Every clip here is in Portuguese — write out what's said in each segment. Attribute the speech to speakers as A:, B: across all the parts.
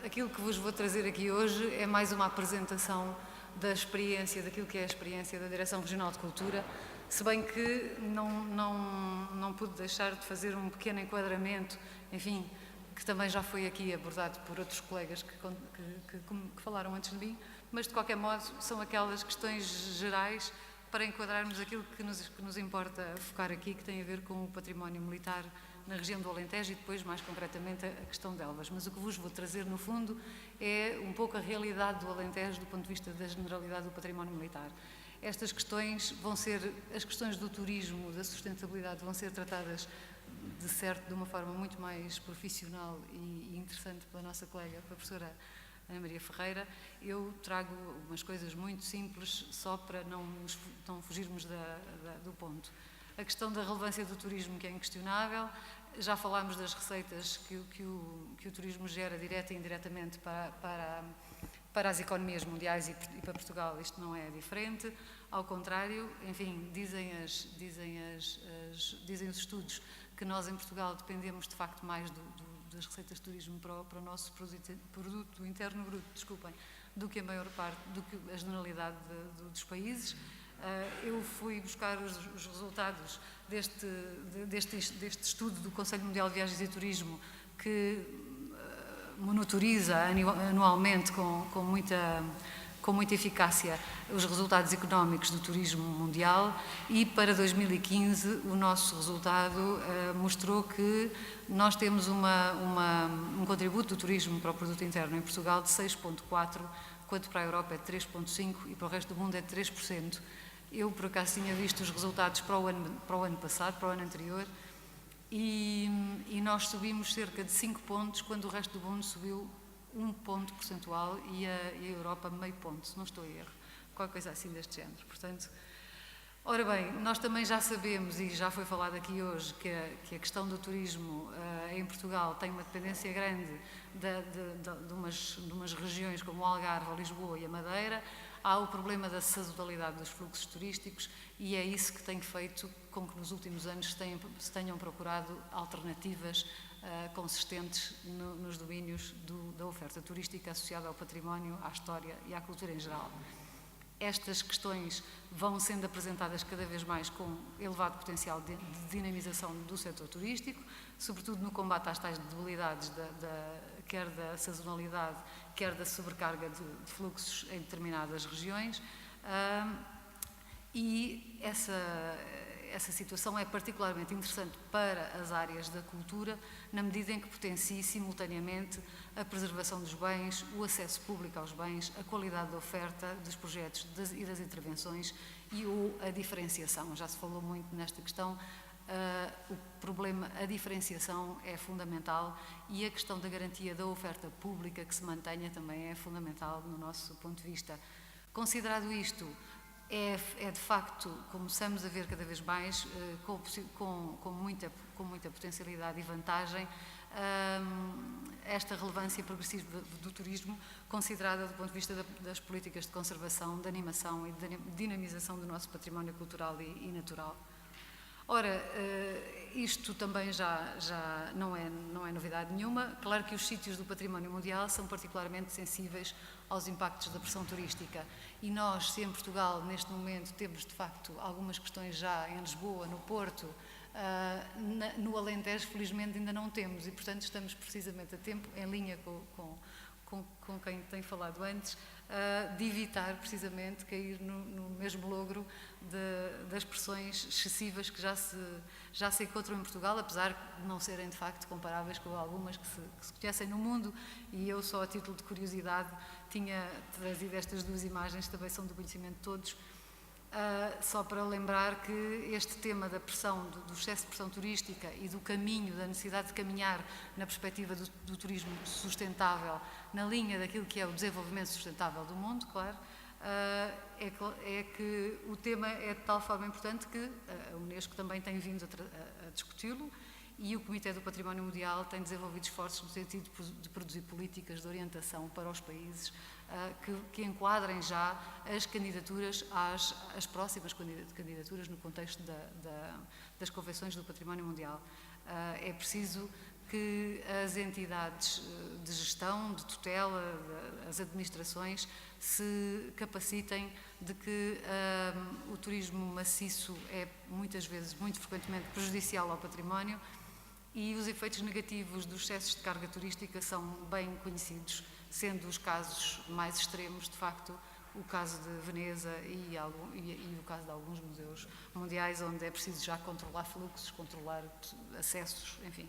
A: Aquilo que vos vou trazer aqui hoje é mais uma apresentação da experiência, daquilo que é a experiência da Direção Regional de Cultura, se bem que não pude deixar de fazer um pequeno enquadramento, enfim, que também já foi aqui abordado por outros colegas que falaram antes de mim, mas de qualquer modo são aquelas questões gerais para enquadrarmos aquilo que nos importa focar aqui, que tem a ver com o património militar na região do Alentejo e depois, mais concretamente, a questão de Elvas. Mas o que vos vou trazer, no fundo, é um pouco a realidade do Alentejo do ponto de vista da generalidade do património militar. Estas questões vão ser, as questões do turismo, da sustentabilidade, vão ser tratadas, de certo, de uma forma muito mais profissional e interessante pela nossa colega, a professora Ana Maria Ferreira. Eu trago umas coisas muito simples, só para não fugirmos do ponto. A questão da relevância do turismo, que é inquestionável. Já falámos das receitas que o turismo gera direta e indiretamente para as economias mundiais e para Portugal isto não é diferente. Ao contrário, enfim, dizem os estudos que nós em Portugal dependemos de facto mais das receitas de turismo para o nosso produto interno bruto, do que a maior parte, do que a generalidade dos países. Eu fui buscar os resultados deste estudo do Conselho Mundial de Viagens e Turismo, que monitoriza anualmente com muita eficácia os resultados económicos do turismo mundial, e para 2015 o nosso resultado mostrou que nós temos um contributo do turismo para o produto interno em Portugal de 6,4%, quanto para a Europa é de 3,5% e para o resto do mundo é de 3%. Eu, por acaso, tinha visto os resultados para o ano passado, para o ano anterior, e nós subimos cerca de 5 pontos, quando o resto do mundo subiu 1 ponto percentual e a Europa meio ponto, se não estou em erro, qualquer coisa assim deste género. Portanto, ora bem, nós também já sabemos, e já foi falado aqui hoje, que a questão do turismo em Portugal tem uma dependência grande de umas regiões como o Algarve, a Lisboa e a Madeira. Há o problema da sazonalidade dos fluxos turísticos e é isso que tem feito com que nos últimos anos se tenham procurado alternativas consistentes nos domínios da oferta turística associada ao património, à história e à cultura em geral. Estas questões vão sendo apresentadas cada vez mais com elevado potencial de dinamização do setor turístico, sobretudo no combate às tais debilidades quer da sazonalidade, quer da sobrecarga de fluxos em determinadas regiões, e essa situação é particularmente interessante para as áreas da cultura, na medida em que potencia simultaneamente a preservação dos bens, o acesso público aos bens, a qualidade da oferta, dos projetos e das intervenções ou a diferenciação. Já se falou muito nesta questão. A diferenciação é fundamental e a questão da garantia da oferta pública que se mantenha também é fundamental no nosso ponto de vista. Considerado isto, é de facto, começamos a ver cada vez mais, com muita potencialidade e vantagem, esta relevância progressiva do turismo, considerada do ponto de vista das políticas de conservação, de animação e de dinamização do nosso património cultural e natural. Ora, isto também já não é novidade nenhuma. Claro que os sítios do património mundial são particularmente sensíveis aos impactos da pressão turística e nós, se em Portugal, neste momento, temos de facto algumas questões já em Lisboa, no Porto, no Alentejo, felizmente ainda não temos e, portanto, estamos precisamente a tempo, em linha com quem tem falado antes, de evitar precisamente cair no mesmo logro das pressões excessivas que já se encontram em Portugal, apesar de não serem de facto comparáveis com algumas que se conhecem no mundo, e eu só a título de curiosidade tinha trazido estas duas imagens, também são do conhecimento de todos, só para lembrar que este tema da pressão, do excesso de pressão turística e do caminho, da necessidade de caminhar na perspectiva do turismo sustentável, na linha daquilo que é o desenvolvimento sustentável do mundo, claro, é que o tema é de tal forma importante que a Unesco também tem vindo a discuti-lo e o Comitê do Património Mundial tem desenvolvido esforços no sentido de produzir políticas de orientação para os países que enquadrem já as candidaturas às próximas candidaturas no contexto das convenções do património mundial. É preciso que as entidades de gestão, de tutela, as administrações se capacitem de que o turismo maciço é muitas vezes, muito frequentemente, prejudicial ao património e os efeitos negativos dos excessos de carga turística são bem conhecidos, sendo os casos mais extremos, de facto, o caso de Veneza e o caso de alguns museus mundiais, onde é preciso já controlar fluxos, controlar acessos, enfim.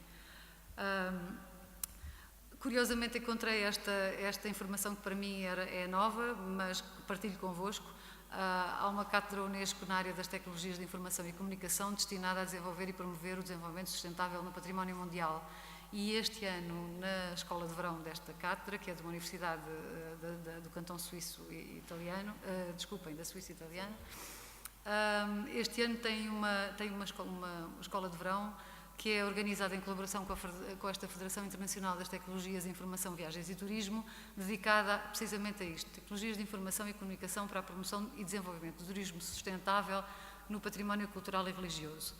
A: Curiosamente encontrei esta informação que para mim é nova, mas partilho convosco. Há uma cátedra Unesco na área das tecnologias de informação e comunicação destinada a desenvolver e promover o desenvolvimento sustentável no património mundial. E este ano, na escola de verão desta cátedra, que é de uma universidade do cantão suíço italiano, da Suíça italiana, este ano tem uma escola de verão que é organizada em colaboração com esta Federação Internacional das Tecnologias de Informação, Viagens e Turismo, dedicada precisamente a isto, tecnologias de informação e comunicação para a promoção e desenvolvimento do turismo sustentável no património cultural e religioso,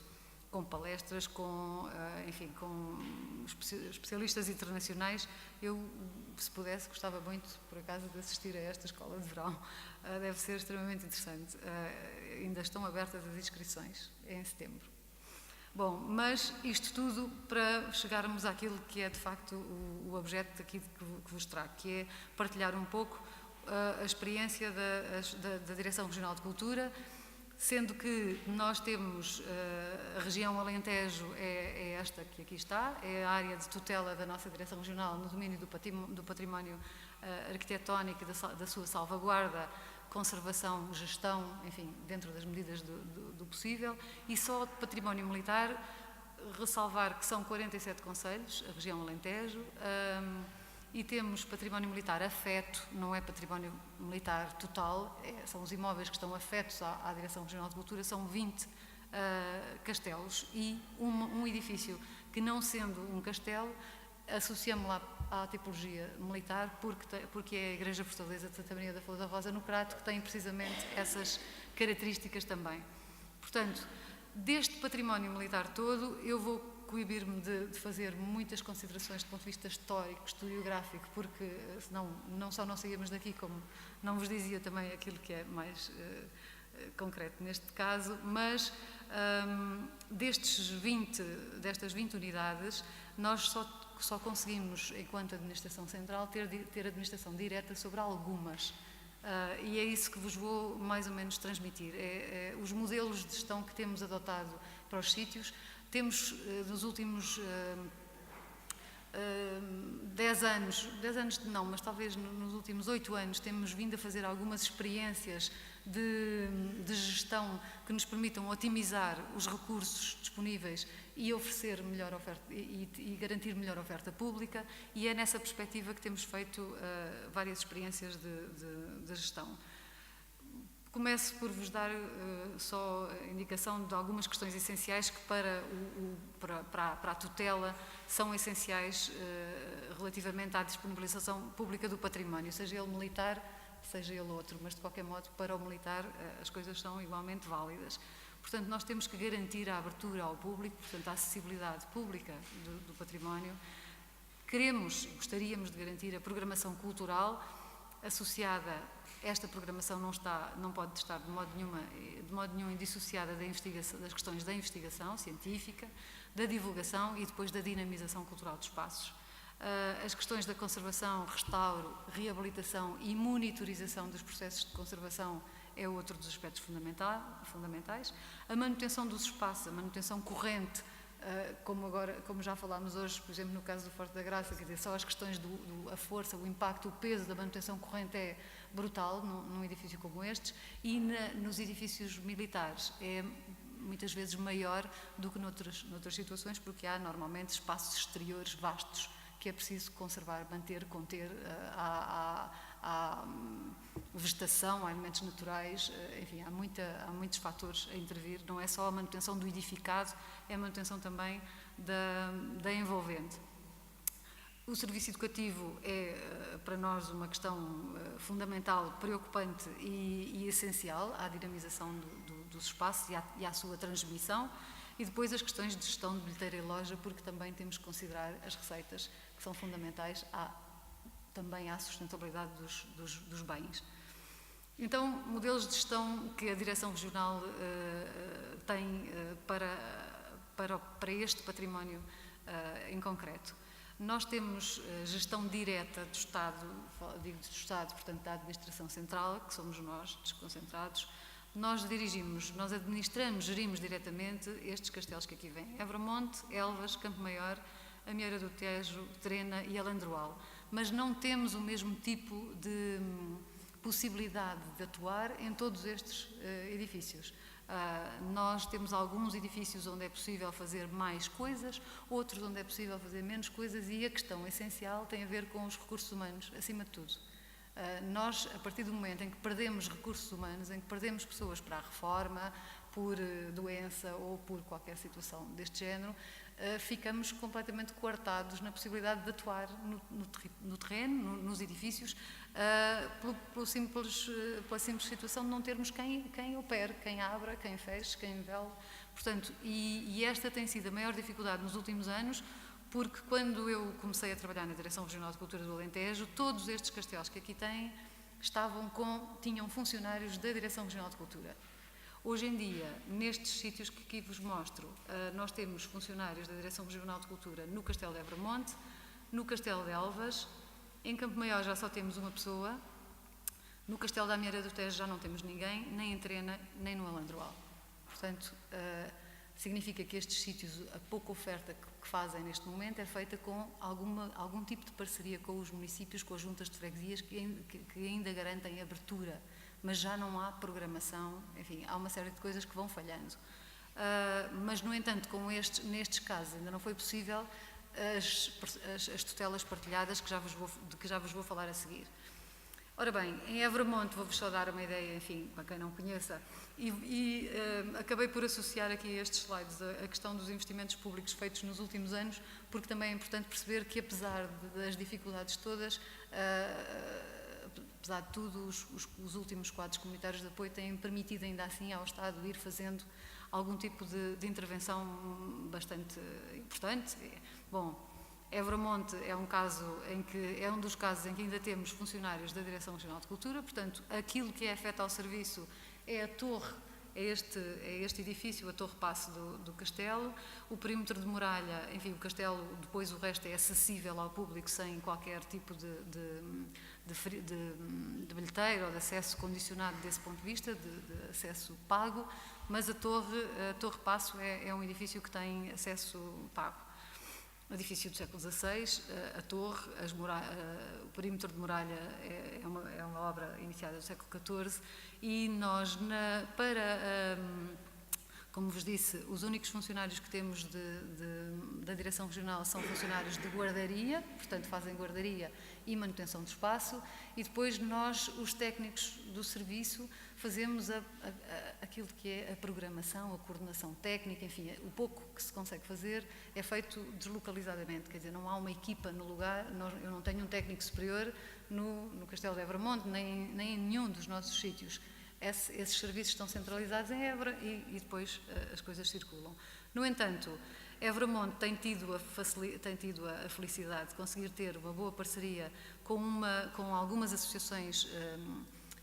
A: com palestras, com especialistas internacionais. Eu, se pudesse, gostava muito, por acaso, de assistir a esta escola de verão. Deve ser extremamente interessante. Ainda estão abertas as inscrições, em setembro. Bom, mas isto tudo para chegarmos àquilo que é, de facto, o objeto aqui que vos trago, que é partilhar um pouco a experiência da Direção Regional de Cultura, sendo que nós temos a região Alentejo, é esta que aqui está, é a área de tutela da nossa Direção Regional no domínio do património arquitetónico e da sua salvaguarda, conservação, gestão, enfim, dentro das medidas do possível, e só de património militar, ressalvar que são 47 concelhos, a região Alentejo, e temos património militar afeto, não é património militar total, são os imóveis que estão afetos à Direção Regional de Cultura, são 20 castelos e um edifício que, não sendo um castelo, associamos lá à tipologia militar porque é a Igreja Fortaleza de Santa Maria da Flor da Rosa no Crato, que tem precisamente essas características também. Portanto, deste património militar todo, eu vou coibir-me de fazer muitas considerações do ponto de vista histórico, historiográfico, porque senão não só não saíamos daqui, como não vos dizia também aquilo que é mais concreto neste caso, mas destas 20 unidades, nós só conseguimos, enquanto Administração Central, ter administração direta sobre algumas. E é isso que vos vou mais ou menos transmitir. Os modelos de gestão que temos adotado para os sítios. Temos, nos últimos 10 anos não, mas talvez nos últimos 8 anos, temos vindo a fazer algumas experiências de gestão que nos permitam otimizar os recursos disponíveis e oferecer melhor oferta e garantir melhor oferta pública, e é nessa perspectiva que temos feito várias experiências de gestão. Começo por vos dar só a indicação de algumas questões essenciais que para a tutela são essenciais relativamente à disponibilização pública do património, seja ele militar, seja ele outro, mas de qualquer modo para o militar as coisas são igualmente válidas. Portanto, nós temos que garantir a abertura ao público, portanto a acessibilidade pública do património. Gostaríamos de garantir a programação cultural associada. Esta programação não pode estar de modo nenhum indissociada das questões da investigação científica, da divulgação e depois da dinamização cultural dos espaços. As questões da conservação, restauro, reabilitação e monitorização dos processos de conservação é outro dos aspectos fundamentais. A manutenção dos espaços, a manutenção corrente, como já falámos hoje, por exemplo, no caso do Forte da Graça, quer dizer, só as questões a força, o impacto, o peso da manutenção corrente é brutal num edifício como este, e nos edifícios militares é muitas vezes maior do que noutras situações, porque há normalmente espaços exteriores vastos que é preciso conservar, manter, conter, há vegetação, há elementos naturais, enfim, há muitos fatores a intervir, não é só a manutenção do edificado, é a manutenção também da envolvente. O serviço educativo é, para nós, uma questão fundamental, preocupante e essencial à dinamização dos espaços e à sua transmissão. E depois as questões de gestão de bilheteira e loja, porque também temos que considerar as receitas que são fundamentais também à sustentabilidade dos bens. Então, modelos de gestão que a Direção Regional tem para este património em concreto. Nós temos gestão direta do Estado, digo do Estado, portanto da Administração Central, que somos nós, desconcentrados. Nós administramos, gerimos diretamente estes castelos que aqui vêm. Evramonte, Elvas, Campo Maior, Amieira do Tejo, Trena e Alandroal. Mas não temos o mesmo tipo de possibilidade de atuar em todos estes edifícios. Nós temos alguns edifícios onde é possível fazer mais coisas, outros onde é possível fazer menos coisas, e a questão essencial tem a ver com os recursos humanos, acima de tudo. Nós, a partir do momento em que perdemos recursos humanos, em que perdemos pessoas para a reforma, por doença ou por qualquer situação deste género, ficamos completamente coartados na possibilidade de atuar no terreno, nos edifícios, pela simples situação de não termos quem opere, quem abra, quem feche, quem vele. Portanto, e esta tem sido a maior dificuldade nos últimos anos, porque quando eu comecei a trabalhar na Direção Regional de Cultura do Alentejo, todos estes castelos que aqui têm tinham funcionários da Direção Regional de Cultura. Hoje em dia, nestes sítios que aqui vos mostro, nós temos funcionários da Direção Regional de Cultura no Castelo de Evramonte, no Castelo de Elvas, em Campo Maior já só temos uma pessoa, no Castelo da Amieira do Tejo já não temos ninguém, nem em Trena, nem no Alandroal. Portanto, significa que estes sítios, a pouca oferta que fazem neste momento é feita com algum tipo de parceria com os municípios, com as juntas de freguesias que ainda garantem abertura, mas já não há programação, enfim, há uma série de coisas que vão falhando. Mas, no entanto, nestes casos ainda não foi possível as tutelas partilhadas de que já vos vou falar a seguir. Ora bem, em Evramonte, vou-vos só dar uma ideia, enfim, para quem não conheça, acabei por associar aqui a estes slides a questão dos investimentos públicos feitos nos últimos anos, porque também é importante perceber que, apesar das dificuldades todas, apesar de tudo, os últimos quadros comunitários de apoio têm permitido ainda assim ao Estado ir fazendo algum tipo de intervenção bastante importante. Bom, Evramonte é um dos casos em que ainda temos funcionários da Direção Regional de Cultura, portanto, aquilo que é afeta ao serviço é a torre, é este edifício, a Torre Paço do Castelo, o perímetro de muralha, enfim, o castelo, depois o resto é acessível ao público sem qualquer tipo de bilheteira ou de acesso condicionado desse ponto de vista, de acesso pago, mas a Torre Paço é um edifício que tem acesso pago. O edifício do século XVI, a torre, o perímetro de muralha é uma obra iniciada no século XIV e nós, como vos disse, os únicos funcionários que temos da Direção Regional são funcionários de guardaria, portanto fazem guardaria e manutenção do espaço, e depois nós, os técnicos do serviço, fazemos aquilo que é a programação, a coordenação técnica, enfim, o pouco que se consegue fazer é feito deslocalizadamente, quer dizer, não há uma equipa no lugar, eu não tenho um técnico superior no Castelo de Evramonte, nem em nenhum dos nossos sítios. Esses serviços estão centralizados em Évora e depois as coisas circulam. No entanto, Evramonte tem tido a felicidade de conseguir ter uma boa parceria com algumas associações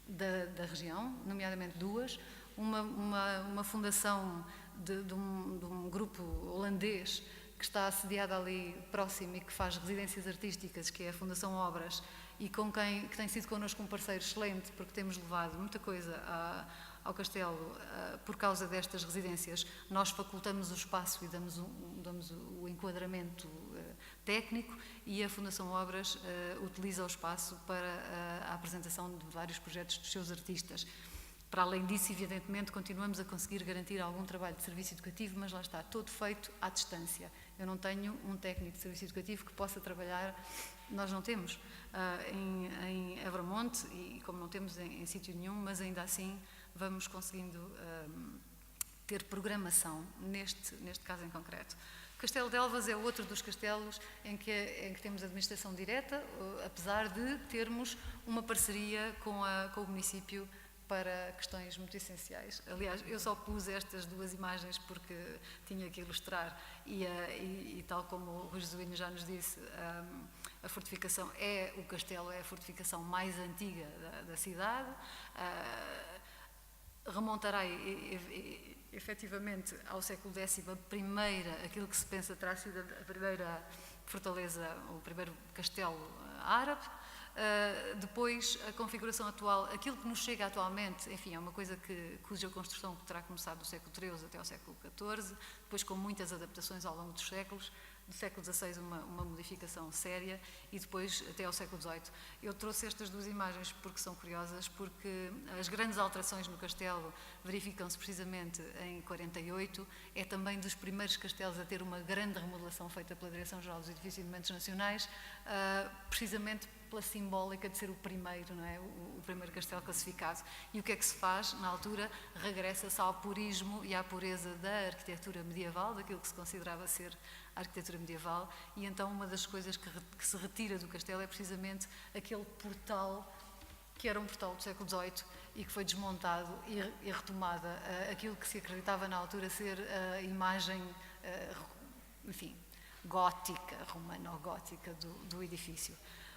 A: da região, nomeadamente duas, uma fundação de um grupo holandês que está assediada ali próximo e que faz residências artísticas, que é a Fundação Obras, e que tem sido connosco um parceiro excelente, porque temos levado muita coisa ao Castelo por causa destas residências. Nós facultamos o espaço e damos o enquadramento técnico, e a Fundação Obras utiliza o espaço para a apresentação de vários projetos dos seus artistas. Para além disso, evidentemente, continuamos a conseguir garantir algum trabalho de serviço educativo, mas lá está, todo feito à distância. Eu não tenho um técnico de serviço educativo que possa trabalhar, nós não temos em Evramonte, e como não temos em sítio nenhum, mas ainda assim vamos conseguindo ter programação neste caso em concreto. O Castelo de Elvas é outro dos castelos em que temos administração direta, apesar de termos uma parceria com o município para questões muito essenciais. Aliás, eu só pus estas duas imagens porque tinha que ilustrar e tal como o Rui Jesuíno já nos disse, a fortificação o castelo é a fortificação mais antiga da cidade, remontará efetivamente ao século X, aquilo que se pensa terá sido a primeira fortaleza, o primeiro castelo árabe. Depois, a configuração atual, aquilo que nos chega atualmente, enfim, é uma coisa cuja construção terá começado do século XIII até ao século XIV, depois com muitas adaptações ao longo dos séculos, do século XVI uma modificação séria e depois até ao século XVIII. Eu trouxe estas duas imagens porque são curiosas, porque as grandes alterações no castelo verificam-se precisamente em 48, é também dos primeiros castelos a ter uma grande remodelação feita pela Direção-Geral dos Edifícios e Monumentos Nacionais, precisamente pela simbólica de ser o primeiro, não é? O primeiro castelo classificado. E o que é que se faz? Na altura, regressa-se ao purismo e à pureza da arquitetura medieval, daquilo que se considerava ser a arquitetura medieval, e então uma das coisas que se retira do castelo é precisamente aquele portal, que era um portal do século XVIII e que foi desmontado e retomada aquilo que se acreditava na altura ser a imagem, enfim, gótica, romano-gótica do edifício.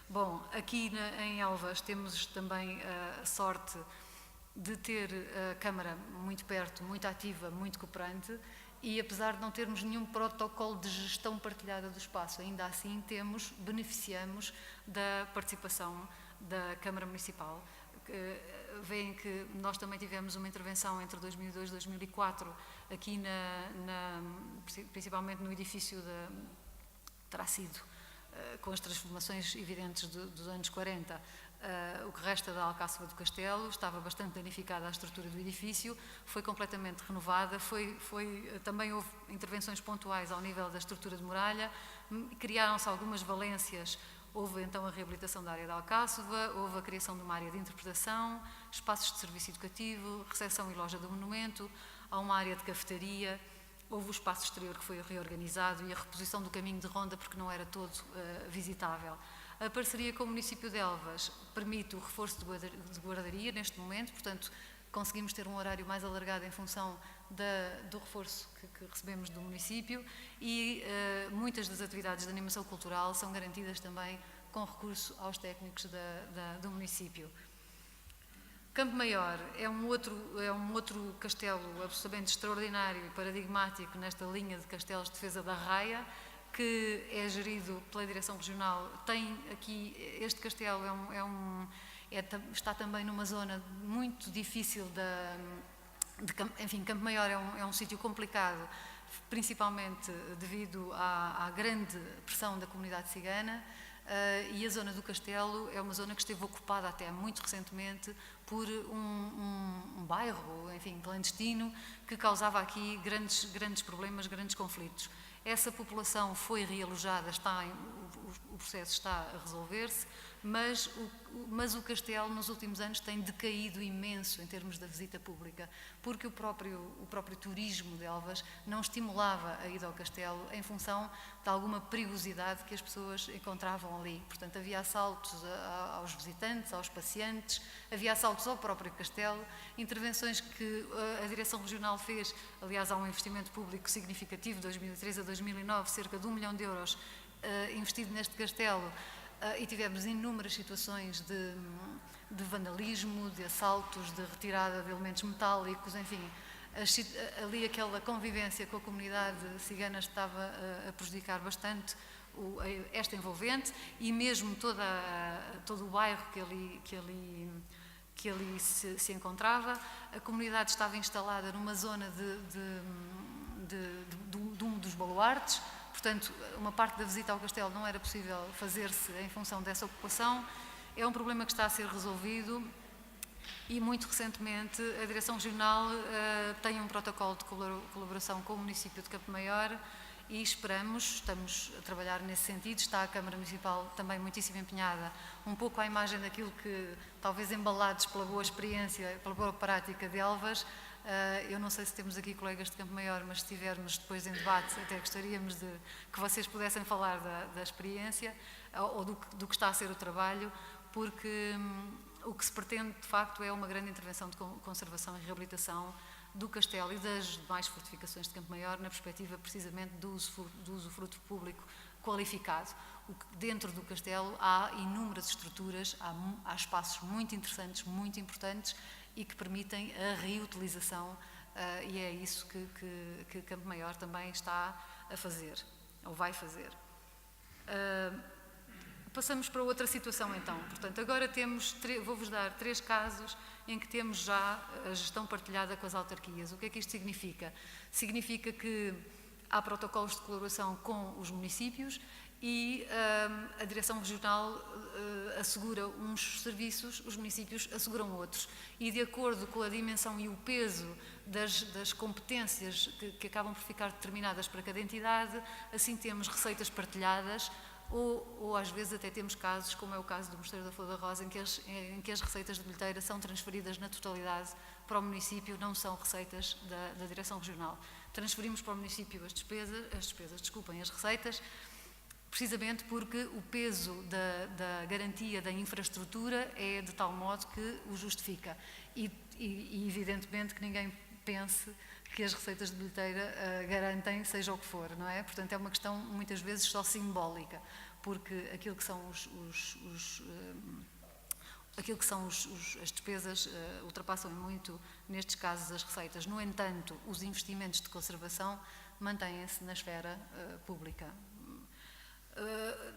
A: Bom, aqui em Elvas temos também a sorte de ter a Câmara muito perto, muito ativa, muito cooperante e apesar de não termos nenhum protocolo de gestão partilhada do espaço, ainda assim beneficiamos da participação da Câmara Municipal. Veem que nós também tivemos uma intervenção entre 2002 e 2004 aqui principalmente no edifício terá sido com as transformações evidentes dos anos 40, o que resta da Alcáçova do Castelo estava bastante danificada a estrutura do edifício, foi completamente renovada, também houve intervenções pontuais ao nível da estrutura de muralha, criaram-se algumas valências, houve então a reabilitação da área da Alcáçova, houve a criação de uma área de interpretação, espaços de serviço educativo, recepção e loja do monumento, há uma área de cafetaria. Houve o espaço exterior que foi reorganizado e a reposição do caminho de ronda porque não era todo visitável. A parceria com o município de Elvas permite o reforço de guardaria neste momento, portanto conseguimos ter um horário mais alargado em função do reforço que recebemos do município e muitas das atividades de animação cultural são garantidas também com recurso aos técnicos do município. Campo Maior é um outro castelo absolutamente extraordinário e paradigmático nesta linha de castelos de defesa da Raia, que é gerido pela Direção Regional. Tem aqui, este castelo está também numa zona muito difícil enfim, Campo Maior é um sítio complicado, principalmente devido à grande pressão da comunidade cigana, e a zona do castelo é uma zona que esteve ocupada até muito recentemente por um bairro, enfim, clandestino, que causava aqui grandes problemas, grandes conflitos. Essa população foi realojada, o processo está a resolver-se, mas o castelo nos últimos anos tem decaído imenso em termos da visita pública, porque o próprio turismo de Elvas não estimulava a ida ao castelo em função de alguma perigosidade que as pessoas encontravam ali. Portanto, havia assaltos aos visitantes, aos passeantes, havia assaltos ao próprio castelo, intervenções que a Direção Regional fez, aliás, há um investimento público significativo, de 2003 a 2009, cerca de 1 milhão de euros investido neste castelo, e tivemos inúmeras situações de vandalismo, de assaltos, de retirada de elementos metálicos, enfim, ali aquela convivência com a comunidade cigana estava a prejudicar bastante esta envolvente e mesmo todo o bairro que ali se encontrava. A comunidade estava instalada numa zona de um dos baluartes. Portanto, uma parte da visita ao castelo não era possível fazer-se em função dessa ocupação. É um problema que está a ser resolvido e, muito recentemente, a Direção Regional tem um protocolo de colaboração com o município de Campo Maior e estamos a trabalhar nesse sentido. Está a Câmara Municipal também muitíssimo empenhada, um pouco à imagem daquilo que, talvez embalados pela boa experiência, pela boa prática de Elvas. Eu não sei se temos aqui colegas de Campo Maior, mas se estivermos depois em debate, até gostaríamos de que vocês pudessem falar da experiência ou do que está a ser o trabalho, porque o que se pretende, de facto, é uma grande intervenção de conservação e reabilitação do castelo e das demais fortificações de Campo Maior, na perspectiva, precisamente, do usufruto público qualificado. Dentro do castelo há inúmeras estruturas, há espaços muito interessantes, muito importantes e que permitem a reutilização, e é isso que Campo Maior também está a fazer, ou vai fazer. Passamos para outra situação, então. Portanto, agora vou-vos dar 3 casos em que temos já a gestão partilhada com as autarquias. O que é que isto significa? Significa que há protocolos de colaboração com os municípios e a Direção Regional assegura uns serviços, os municípios asseguram outros. E de acordo com a dimensão e o peso das competências que acabam por ficar determinadas para cada entidade, assim temos receitas partilhadas, ou às vezes até temos casos, como é o caso do Mosteiro da Flor da Rosa, em que as receitas de bilheteira são transferidas na totalidade para o município, não são receitas da Direção Regional. Transferimos para o município as receitas, precisamente porque o peso da garantia da infraestrutura é de tal modo que o justifica. E evidentemente que ninguém pense que as receitas de bilheteira garantem seja o que for, não é? Portanto, é uma questão muitas vezes só simbólica, porque aquilo que são as despesas ultrapassam muito, nestes casos, as receitas. No entanto, os investimentos de conservação mantêm-se na esfera pública.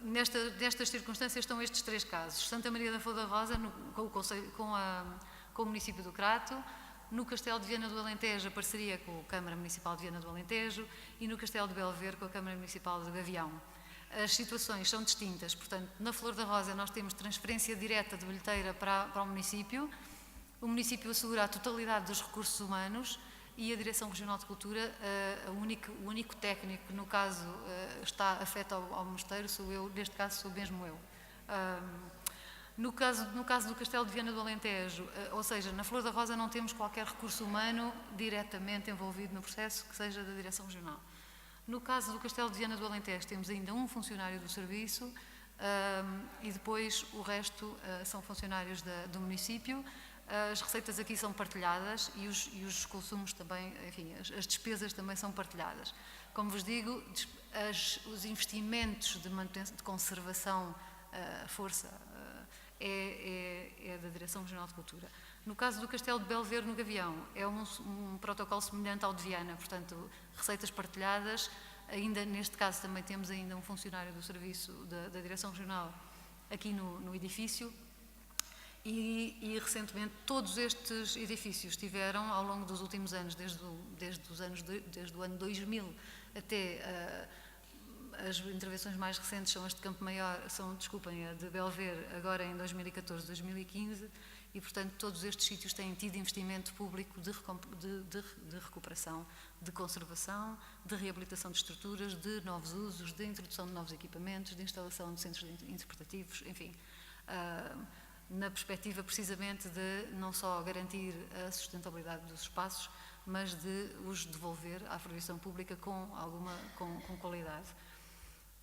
A: Nestas circunstâncias estão estes 3 casos. Santa Maria da Flor da Rosa, com o município do Crato; no Castelo de Viana do Alentejo, a parceria com a Câmara Municipal de Viana do Alentejo; e no Castelo de Belver, com a Câmara Municipal de Gavião. As situações são distintas, portanto, na Flor da Rosa nós temos transferência direta de bilheteira para o município assegura a totalidade dos recursos humanos e a Direção Regional de Cultura, o único técnico que no caso está afeto ao mosteiro sou eu, neste caso sou mesmo eu. No caso do Castelo de Viana do Alentejo, ou seja, na Flor da Rosa não temos qualquer recurso humano diretamente envolvido no processo que seja da Direção Regional. No caso do Castelo de Viana do Alentejo temos ainda um funcionário do serviço e depois o resto são funcionários do município. As receitas aqui são partilhadas e os consumos também, enfim, as despesas também são partilhadas. Como vos digo, os investimentos de conservação, força, é da Direção Regional de Cultura. No caso do Castelo de Belver, no Gavião, é um protocolo semelhante ao de Viana, portanto, receitas partilhadas. Ainda neste caso também temos ainda um funcionário do serviço da Direção Regional aqui no edifício. E recentemente todos estes edifícios tiveram, ao longo dos últimos anos, desde o ano 2000 até as intervenções mais recentes são as de Campo Maior, a de Belver agora em 2014, 2015, e portanto todos estes sítios têm tido investimento público de recuperação, de conservação, de reabilitação de estruturas, de novos usos, de introdução de novos equipamentos, de instalação de centros interpretativos, enfim, na perspectiva precisamente de não só garantir a sustentabilidade dos espaços, mas de os devolver à fruição pública com qualidade.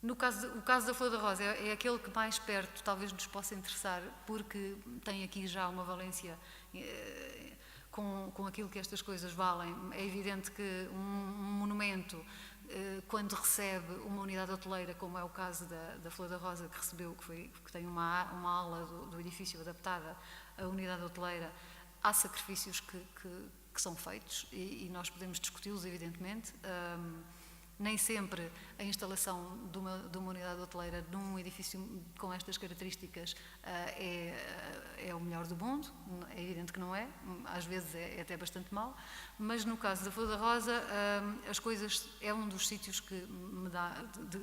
A: O caso da Flor da Rosa é aquele que mais perto talvez nos possa interessar, porque tem aqui já uma valência com aquilo que estas coisas valem. É evidente que um monumento, quando recebe uma unidade hoteleira, como é o caso da Flor da Rosa, que recebeu, que tem uma ala do edifício adaptada à unidade hoteleira, há sacrifícios que são feitos e nós podemos discuti-los, evidentemente. Nem sempre a instalação de uma unidade hoteleira num edifício com estas características é o melhor do mundo, é evidente que não é, às vezes é até bastante mau, mas no caso da Flor da Rosa, as coisas, é um dos sítios que me dá,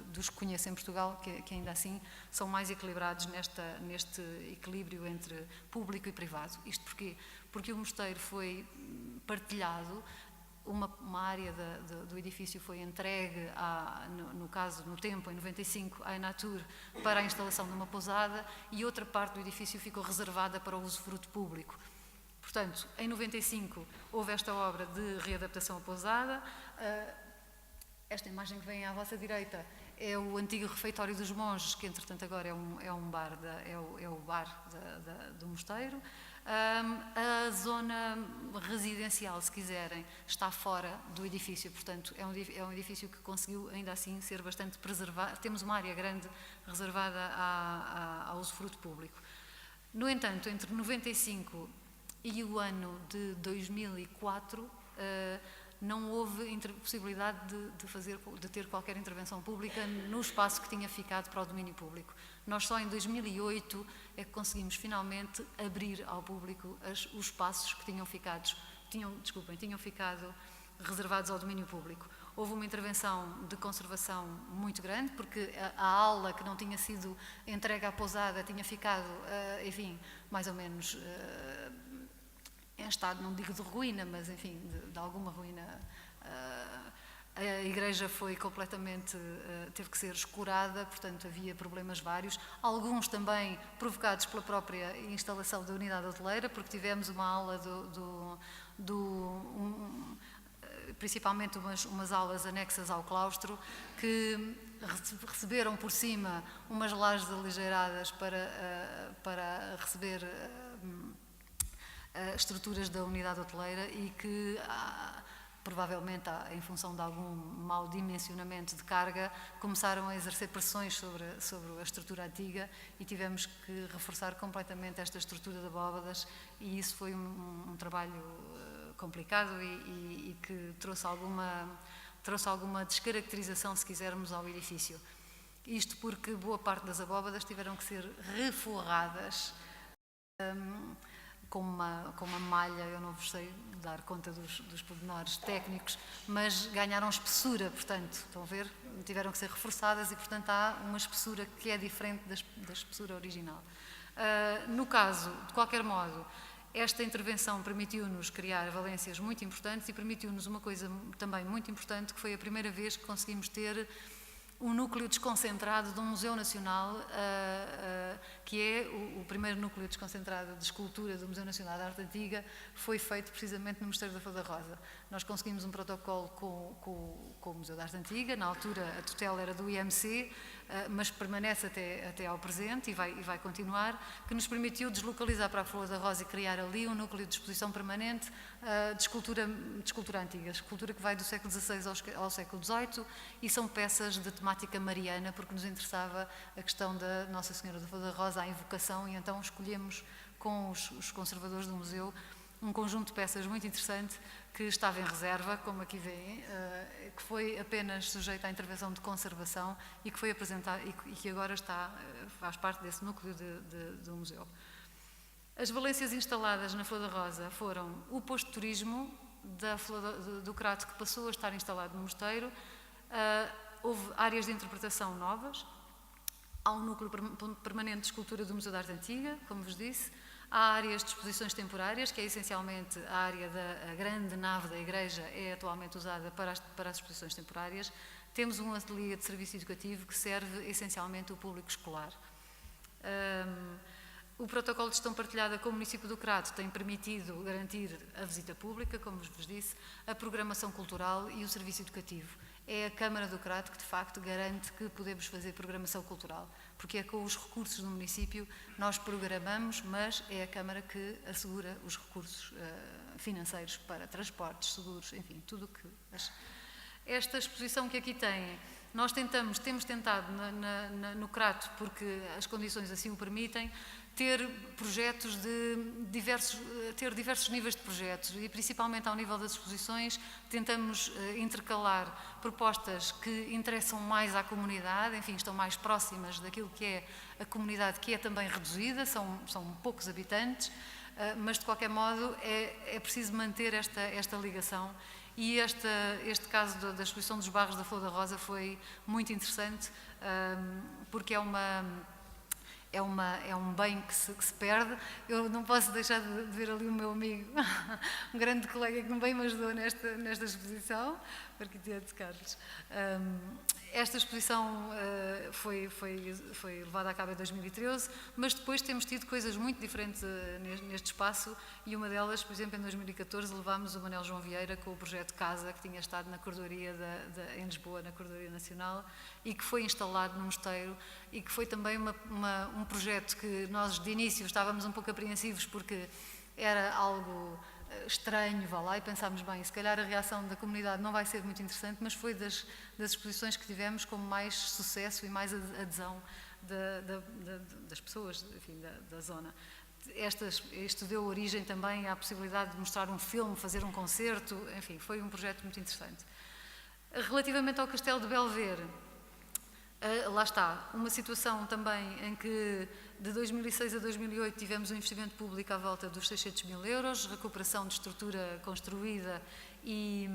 A: dos que conheço em Portugal, que ainda assim são mais equilibrados neste equilíbrio entre público e privado. Isto porquê? Porque o mosteiro foi partilhado. Uma área do edifício foi entregue, no tempo, em 95, à Enatur para a instalação de uma pousada e outra parte do edifício ficou reservada para o usufruto público. Portanto, em 95 houve esta obra de readaptação à pousada, Esta imagem que vem à vossa direita é o antigo refeitório dos monges, que entretanto agora é um bar, é o bar do mosteiro. A zona residencial, se quiserem, está fora do edifício, portanto é um edifício que conseguiu ainda assim ser bastante preservado. Temos uma área grande reservada ao usufruto público. No entanto, entre 95 e o ano de 2004, não houve possibilidade de ter qualquer intervenção pública no espaço que tinha ficado para o domínio público. Nós só em 2008 é que conseguimos finalmente abrir ao público os espaços que tinham ficado reservados ao domínio público. Houve uma intervenção de conservação muito grande, porque a ala que não tinha sido entregue à pousada tinha ficado, enfim, mais ou menos em estado, não digo de ruína, mas enfim, de alguma ruína. A igreja foi completamente, teve que ser escurada, portanto havia problemas vários, alguns também provocados pela própria instalação da unidade hoteleira, porque tivemos uma aula principalmente umas aulas anexas ao claustro, que receberam por cima umas lajes aligeiradas para receber estruturas da unidade hoteleira e que, provavelmente em função de algum mau dimensionamento de carga, começaram a exercer pressões sobre a estrutura antiga e tivemos que reforçar completamente esta estrutura de abóbadas, e isso foi um trabalho complicado e que trouxe alguma descaracterização, se quisermos, ao edifício. Isto porque boa parte das abóbadas tiveram que ser reforradas com uma malha, eu não vos sei dar conta dos pormenores técnicos, mas ganharam espessura, portanto, estão a ver? Tiveram que ser reforçadas e, portanto, há uma espessura que é diferente da espessura original. No caso, de qualquer modo, esta intervenção permitiu-nos criar valências muito importantes e permitiu-nos uma coisa também muito importante, que foi a primeira vez que conseguimos ter um núcleo desconcentrado de um Museu Nacional, que é o primeiro núcleo desconcentrado de escultura do Museu Nacional de Arte Antiga, foi feito precisamente no Mosteiro da Flor da Rosa. Nós conseguimos um protocolo com o Museu da Arte Antiga, na altura a tutela era do IMC, mas permanece até ao presente e vai continuar, que nos permitiu deslocalizar para a Flor da Rosa e criar ali um núcleo de exposição permanente de escultura antiga, escultura que vai do século XVI ao século XVIII, e são peças de temática mariana, porque nos interessava a questão da Nossa Senhora da Flor da Rosa, a invocação, e então escolhemos com os conservadores do museu um conjunto de peças muito interessante que estava em reserva, como aqui veem, que foi apenas sujeito à intervenção de conservação e que foi apresentado e que agora faz parte desse núcleo do museu. As valências instaladas na Flor da Rosa foram o posto de turismo do Crato, que passou a estar instalado no mosteiro. Houve áreas de interpretação novas. Há um núcleo permanente de escultura do Museu da Arte Antiga, como vos disse. Há áreas de exposições temporárias, que é essencialmente a área da grande nave da igreja, é atualmente usada para as exposições temporárias. Temos um ateliê de serviço educativo que serve essencialmente o público escolar. O protocolo de gestão partilhada com o município do Crato tem permitido garantir a visita pública, como vos disse, a programação cultural e o serviço educativo. É a Câmara do Crato que, de facto, garante que podemos fazer programação cultural, porque é com os recursos do município nós programamos, mas é a Câmara que assegura os recursos financeiros para transportes, seguros, enfim, tudo o que... Esta exposição que aqui têm, nós temos tentado no Crato, porque as condições assim o permitem, ter projetos ter diversos níveis de projetos, e principalmente ao nível das exposições tentamos intercalar propostas que interessam mais à comunidade, enfim, estão mais próximas daquilo que é a comunidade, que é também reduzida, são poucos habitantes, mas de qualquer modo é preciso manter esta ligação. E este caso da exposição dos Barros da Flor da Rosa foi muito interessante, porque é um bem que se perde. Eu não posso deixar de ver ali o meu amigo, um grande colega que bem me ajudou nesta exposição, o arquiteto Carlos. Esta exposição foi levada a cabo em 2013, mas depois temos tido coisas muito diferentes neste espaço, e uma delas, por exemplo, em 2014 levámos o Manel João Vieira com o projeto Casa, que tinha estado na corredoria em Lisboa, na Corredoria Nacional, e que foi instalado no mosteiro, e que foi também um projeto que nós de início estávamos um pouco apreensivos porque era algo estranho, vá lá, e pensámos, bem, se calhar a reação da comunidade não vai ser muito interessante, mas foi das exposições que tivemos com mais sucesso e mais adesão das pessoas, enfim, da zona. Isto deu origem também à possibilidade de mostrar um filme, fazer um concerto, enfim, foi um projeto muito interessante. Relativamente ao Castelo de Belvedere, lá está, uma situação também em que de 2006 a 2008 tivemos um investimento público à volta dos 600 mil euros, recuperação de estrutura construída e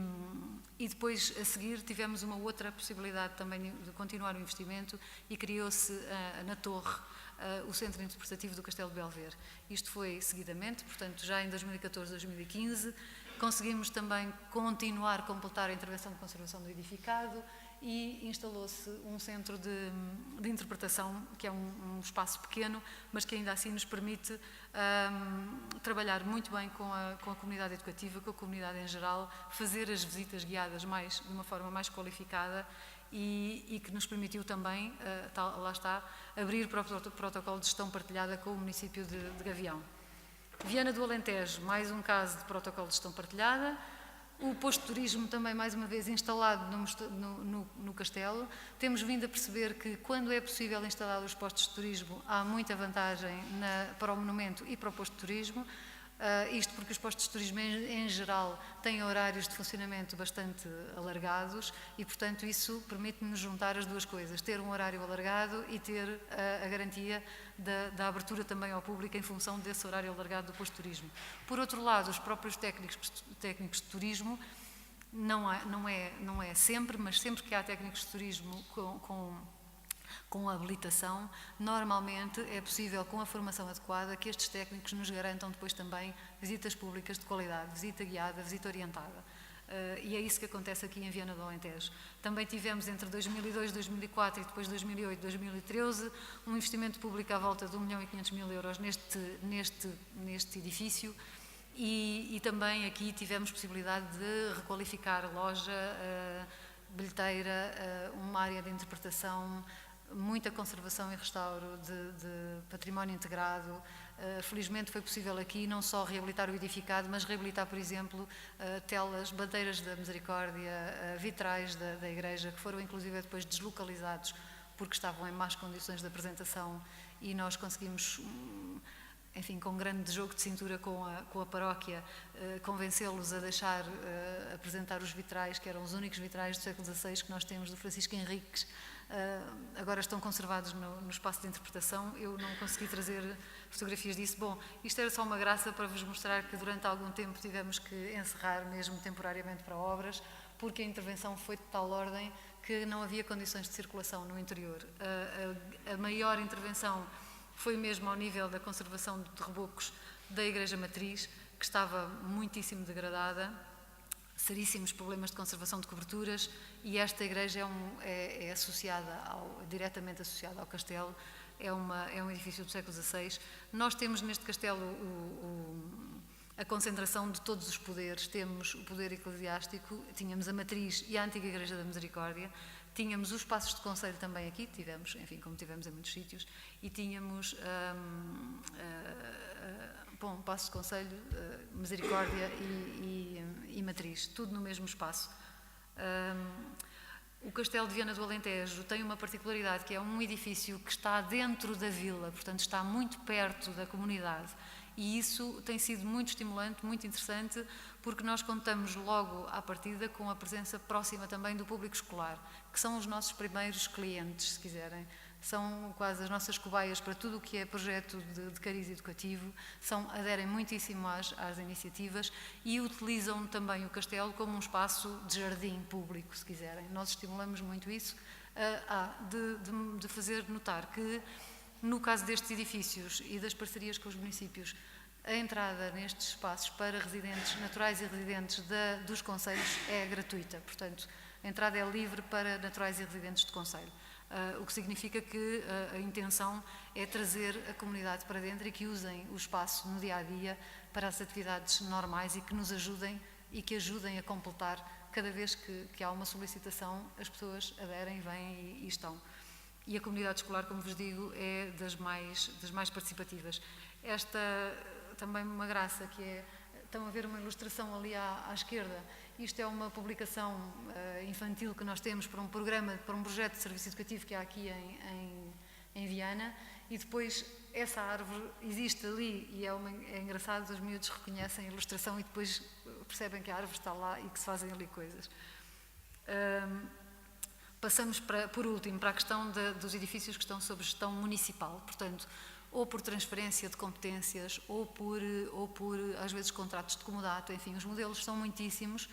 A: depois a seguir tivemos uma outra possibilidade também de continuar o investimento e criou-se na Torre o Centro Interpretativo do Castelo de Belvedere. Isto foi seguidamente, portanto já em 2014, 2015, conseguimos também completar a intervenção de conservação do edificado e instalou-se um centro de interpretação, que é um espaço pequeno, mas que ainda assim nos permite trabalhar muito bem com a comunidade educativa, com a comunidade em geral, fazer as visitas guiadas de uma forma mais qualificada e que nos permitiu também, lá está, abrir para o protocolo de gestão partilhada com o município de Gavião. Viana do Alentejo, mais um caso de protocolo de gestão partilhada. O posto de turismo também, mais uma vez, instalado no castelo. Temos vindo a perceber que, quando é possível instalar os postos de turismo, há muita vantagem para o monumento e para o posto de turismo. Isto porque os postos de turismo, em geral, têm horários de funcionamento bastante alargados e, portanto, isso permite-nos juntar as duas coisas, ter um horário alargado e ter a garantia da abertura também ao público em função desse horário alargado do posto de turismo. Por outro lado, os próprios técnicos de turismo, não é sempre, mas sempre que há técnicos de turismo com habilitação, normalmente é possível, com a formação adequada, que estes técnicos nos garantam depois também visitas públicas de qualidade, visita guiada, visita orientada. E é isso que acontece aqui em Viana do Alentejo. Também tivemos entre 2002, 2004 e depois 2008, 2013, um investimento público à volta de 1.500.000 euros neste edifício e também aqui tivemos possibilidade de requalificar loja, bilheteira, uma área de interpretação, muita conservação e restauro de património integrado. Felizmente foi possível aqui não só reabilitar o edificado, mas reabilitar, por exemplo, telas, bandeiras da Misericórdia, vitrais da igreja, que foram inclusive depois deslocalizados porque estavam em más condições de apresentação e nós conseguimos, enfim, com um grande jogo de cintura com a paróquia, convencê-los a deixar apresentar os vitrais, que eram os únicos vitrais do século XVI que nós temos do Francisco Henriques. Agora estão conservados no espaço de interpretação. Eu não consegui trazer fotografias disso. Bom, isto era só uma graça para vos mostrar que durante algum tempo tivemos que encerrar mesmo temporariamente para obras, porque a intervenção foi de tal ordem que não havia condições de circulação no interior. A maior intervenção foi mesmo ao nível da conservação de rebocos da Igreja Matriz, que estava muitíssimo degradada, seríssimos problemas de conservação de coberturas, e esta igreja é diretamente associada ao castelo, é um edifício do século XVI. Nós temos neste castelo a concentração de todos os poderes. Temos o poder eclesiástico, tínhamos a Matriz e a Antiga Igreja da Misericórdia, tínhamos os passos de conselho também aqui, tivemos, enfim, como tivemos em muitos sítios, e tínhamos Passo de Conselho, Misericórdia e Matriz, tudo no mesmo espaço. O Castelo de Viana do Alentejo tem uma particularidade, que é um edifício que está dentro da vila, portanto está muito perto da comunidade, e isso tem sido muito estimulante, muito interessante, porque nós contamos logo à partida com a presença próxima também do público escolar, que são os nossos primeiros clientes, se quiserem. São quase as nossas cobaias para tudo o que é projeto de cariz educativo, aderem muitíssimo às iniciativas e utilizam também o castelo como um espaço de jardim público, se quiserem. Nós estimulamos muito isso, de fazer notar que, no caso destes edifícios e das parcerias com os municípios, a entrada nestes espaços para residentes naturais e residentes dos concelhos é gratuita. Portanto, A entrada é livre para naturais e residentes do concelho. O que significa que a intenção é trazer a comunidade para dentro e que usem o espaço no dia-a-dia para as atividades normais e que nos ajudem e que ajudem a completar. Cada vez que há uma solicitação, as pessoas aderem, vêm e estão. E a comunidade escolar, como vos digo, é das mais participativas. Esta também uma graça, que é, estão a ver uma ilustração ali à esquerda. Isto é uma publicação infantil que nós temos para um programa, para um projeto de serviço educativo que há aqui em Viana, e depois essa árvore existe ali e é engraçado, os miúdos reconhecem a ilustração e depois percebem que a árvore está lá e que se fazem ali coisas. Passamos, por último, para a questão dos edifícios que estão sob gestão municipal, portanto, ou por transferência de competências, ou por às vezes, contratos de comodato, enfim, os modelos são muitíssimos,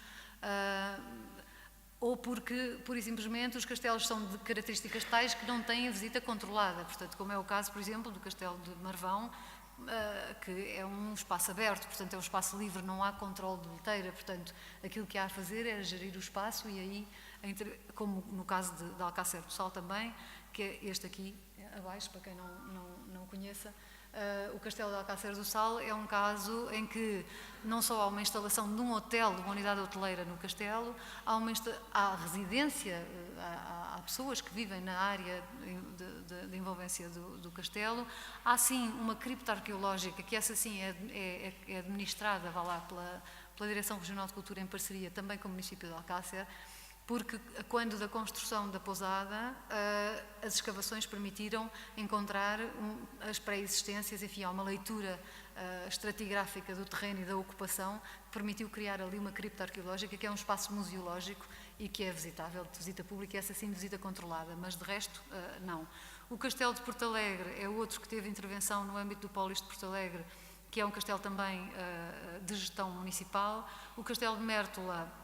A: ou porque, pura e simplesmente, os castelos são de características tais que não têm a visita controlada, portanto, como é o caso, por exemplo, do Castelo de Marvão, que é um espaço aberto, portanto, é um espaço livre, não há controle de bilheteira, portanto, aquilo que há a fazer é gerir o espaço e aí, como no caso de Alcácer do Sal também, que é este aqui abaixo, para quem não conheça, o Castelo de Alcácer do Sal é um caso em que não só há uma instalação de um hotel, de uma unidade hoteleira no castelo, há residência, há pessoas que vivem na área de envolvência do castelo, há sim uma cripta arqueológica, que essa sim é administrada, vá lá, pela Direção Regional de Cultura em parceria também com o município de Alcácer, porque quando da construção da pousada, as escavações permitiram encontrar as pré-existências, enfim, há uma leitura estratigráfica do terreno e da ocupação que permitiu criar ali uma cripta arqueológica, que é um espaço museológico e que é visitável, de visita pública, e essa sim de visita controlada, mas de resto, não. O Castelo de Porto Alegre é outro que teve intervenção no âmbito do Pólis de Porto Alegre, que é um castelo também de gestão municipal. O Castelo de Mértola,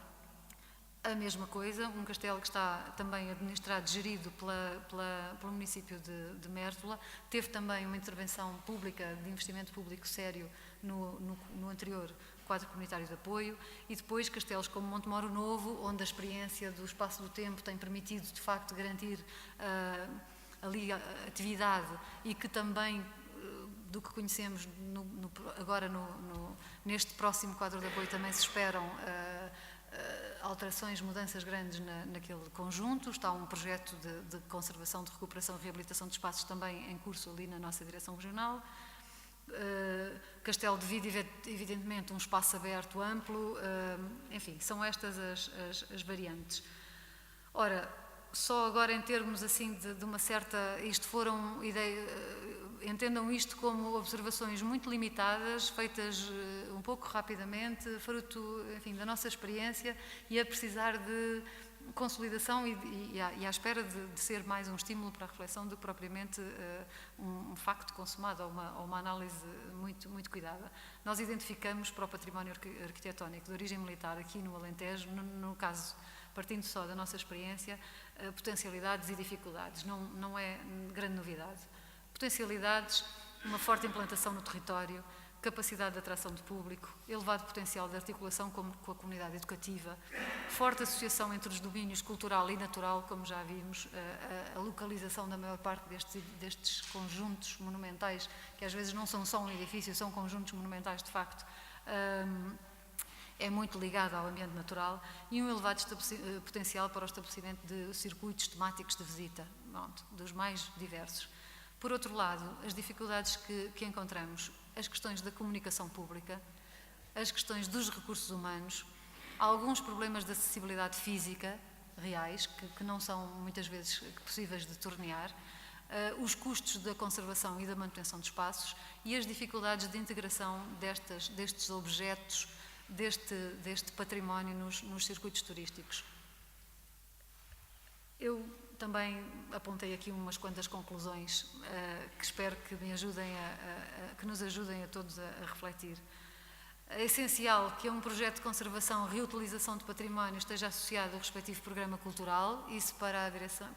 A: a mesma coisa, um castelo que está também administrado, gerido pelo município de Mértola, teve também uma intervenção pública, de investimento público sério no anterior quadro comunitário de apoio, e depois castelos como Montemoro Novo, onde a experiência do espaço do tempo tem permitido, de facto, garantir ali a atividade e que também, do que conhecemos agora neste próximo quadro de apoio, também se esperam alterações, mudanças grandes naquele conjunto. Está um projeto de conservação, de recuperação e reabilitação de espaços também em curso ali na nossa direção regional. Castelo de Vide, evidentemente, um espaço aberto, amplo, enfim, são estas as variantes. Ora, só agora em termos assim de uma certa, isto foram entendam isto como observações muito limitadas, feitas um pouco rapidamente, fruto, enfim, da nossa experiência e a precisar de consolidação e à espera de ser mais um estímulo para a reflexão do que propriamente um facto consumado ou uma análise muito cuidada. Nós identificamos para o património arquitetónico de origem militar aqui no Alentejo, no caso, partindo só da nossa experiência, potencialidades e dificuldades, não é grande novidade. Potencialidades, uma forte implantação no território, capacidade de atração de público, elevado potencial de articulação com a comunidade educativa, forte associação entre os domínios cultural e natural, como já vimos, a localização da maior parte destes conjuntos monumentais, que às vezes não são só um edifício, são conjuntos monumentais de facto, é muito ligada ao ambiente natural, e um elevado potencial para o estabelecimento de circuitos temáticos de visita, dos mais diversos. Por outro lado, as dificuldades que encontramos, as questões da comunicação pública, as questões dos recursos humanos, alguns problemas de acessibilidade física reais, que não são muitas vezes possíveis de tornear, os custos da conservação e da manutenção de espaços e as dificuldades de integração destes objetos, deste património nos circuitos turísticos. Eu também apontei aqui umas quantas conclusões que espero que que nos ajudem a todos a refletir. É essencial que um projeto de conservação e reutilização de património esteja associado ao respectivo programa cultural. Isso para a direção,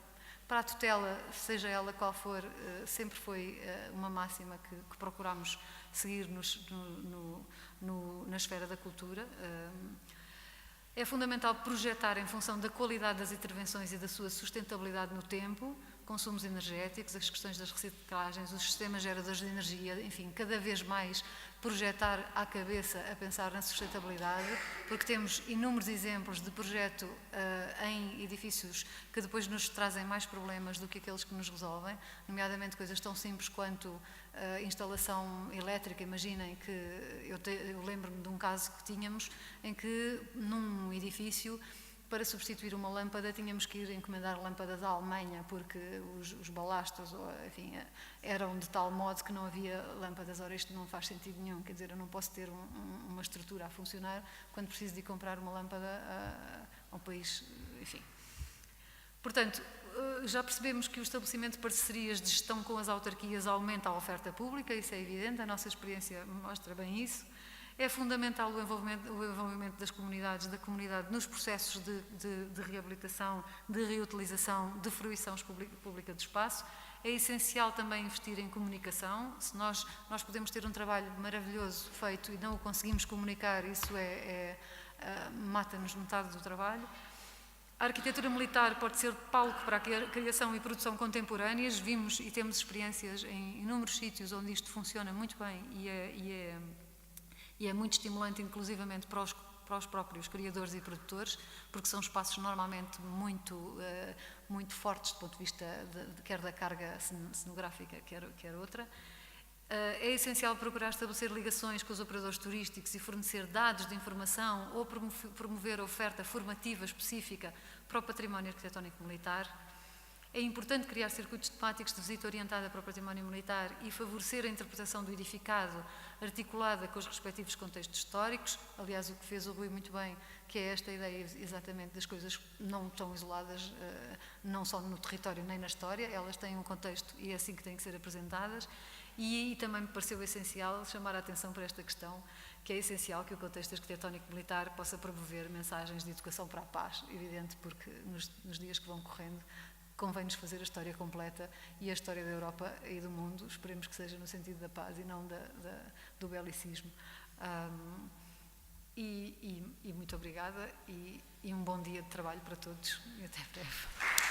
A: para a tutela, seja ela qual for, sempre foi uma máxima que procuramos seguir na esfera da cultura. É fundamental projetar em função da qualidade das intervenções e da sua sustentabilidade no tempo, consumos energéticos, as questões das reciclagens, os sistemas geradores de energia, enfim, cada vez mais projetar à cabeça a pensar na sustentabilidade, porque temos inúmeros exemplos de projeto em edifícios que depois nos trazem mais problemas do que aqueles que nos resolvem, nomeadamente coisas tão simples quanto instalação elétrica. Imaginem que eu lembro-me de um caso que tínhamos em que num edifício, para substituir uma lâmpada, tínhamos que ir encomendar lâmpadas à Alemanha, porque os balastros, enfim, eram de tal modo que não havia lâmpadas. Ora, isto não faz sentido nenhum, quer dizer, eu não posso ter uma estrutura a funcionar quando preciso de ir comprar uma lâmpada a um país, enfim. Portanto, já percebemos que o estabelecimento de parcerias de gestão com as autarquias aumenta a oferta pública, isso é evidente, a nossa experiência mostra bem isso. É fundamental o envolvimento da comunidade nos processos de reabilitação, de reutilização, de fruição pública do espaço. É essencial também investir em comunicação. Se nós podemos ter um trabalho maravilhoso feito e não o conseguimos comunicar, isso mata-nos metade do trabalho. A arquitetura militar pode ser palco para a criação e produção contemporâneas. Vimos e temos experiências em inúmeros sítios onde isto funciona muito bem e é muito estimulante, inclusivamente, para os próprios criadores e produtores, porque são espaços normalmente muito fortes do ponto de vista quer da carga cenográfica, quer outra. É essencial procurar estabelecer ligações com os operadores turísticos e fornecer dados de informação ou promover oferta formativa específica para o património arquitetónico militar. É importante criar circuitos temáticos de visita orientada para o património militar e favorecer a interpretação do edificado articulada com os respectivos contextos históricos. Aliás, o que fez o Rui muito bem, que é esta ideia exatamente das coisas não tão isoladas, não só no território nem na história, elas têm um contexto e é assim que têm que ser apresentadas. E também me pareceu essencial chamar a atenção para esta questão, que é essencial que o contexto arquitetónico militar possa promover mensagens de educação para a paz, evidente, porque nos dias que vão correndo convém-nos fazer a história completa e a história da Europa e do mundo, esperemos que seja no sentido da paz e não do belicismo. E muito obrigada e um bom dia de trabalho para todos e até breve.